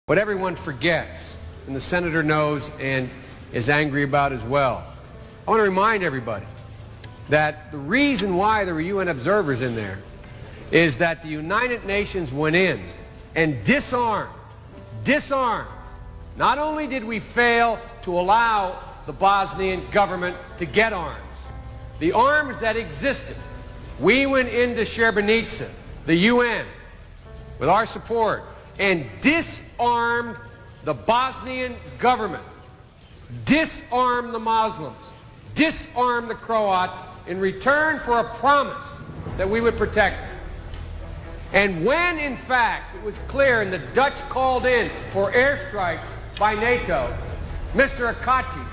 What everyone forgets, and the senator knows and is angry about as well, I want to remind everybody that the reason why there were UN observers in there is that the United Nations went in and disarmed. Not only did we fail to allow the Bosnian government to get arms, the arms that existed, we went into Srebrenica, the UN, with our support, and disarmed the Bosnian government, disarmed the Muslims, disarmed the Croats in return for a promise that we would protect them. And when, in fact, it was clear and the Dutch called in for airstrikes by NATO, Mr. Akachi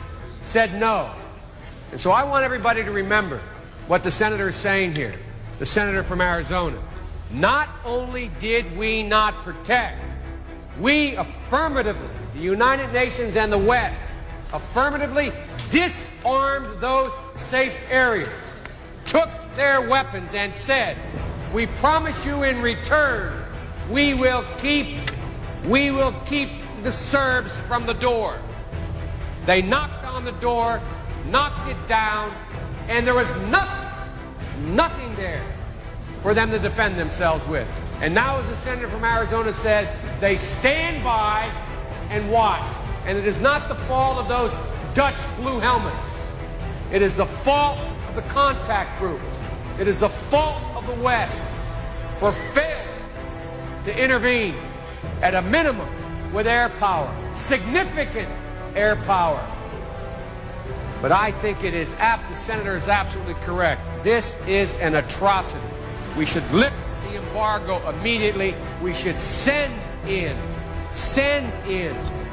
said no. And so I want everybody to remember what the senator is saying here, the senator from Arizona. Not only did we not protect, we affirmatively, the United Nations and the West, affirmatively disarmed those safe areas, took their weapons and said, we promise you in return, we will keep the Serbs from the door. They knocked on the door, knocked it down, and there was nothing there for them to defend themselves with. And now, as the senator from Arizona says, they stand by and watch. And it is not the fault of those Dutch blue helmets. It is the fault of the contact group. It is the fault of the West for failing to intervene at a minimum with air power, significant air power. But I think it is apt, the senator is absolutely correct. This is an atrocity. We should lift the embargo immediately. We should send in,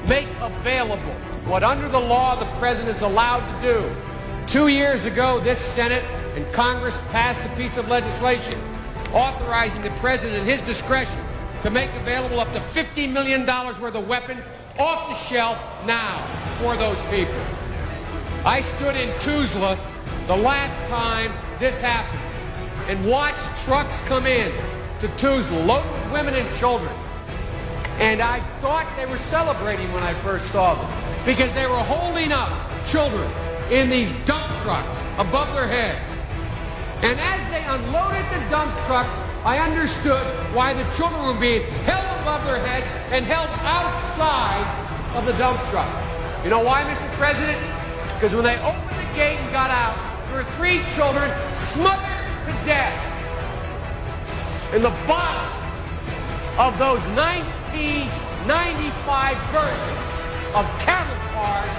make available what under the law the president is allowed to do. 2 years ago, this Senate and Congress passed a piece of legislation authorizing the president at his discretion to make available up to $50 million worth of weapons off the shelf now for those people. I stood in Tuzla the last time this happened and watched trucks come in to Tuzla, loaded with women and children. And I thought they were celebrating when I first saw them, because they were holding up children in these dump trucks above their heads. And as they unloaded the dump trucks, I understood why the children were being held above their heads and held outside of the dump truck. You know why, Mr. President? Because when they opened the gate and got out, there were 3 children smothered to death in the bottom of those 1995 versions of cattle cars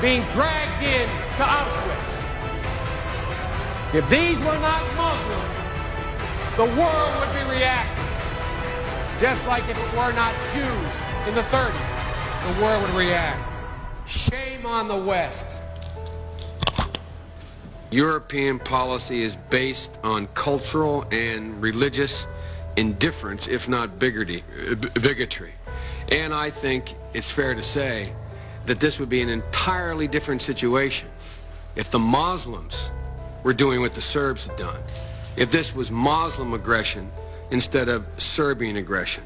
being dragged in to Auschwitz. If these were not Muslims, the world would be reacting. Just like if it were not Jews in the 30s, the world would react. Shame on the West. European policy is based on cultural and religious indifference, if not bigotry. And I think it's fair to say that this would be an entirely different situation if the Muslims were doing what the Serbs had done, if this was Muslim aggression instead of Serbian aggression.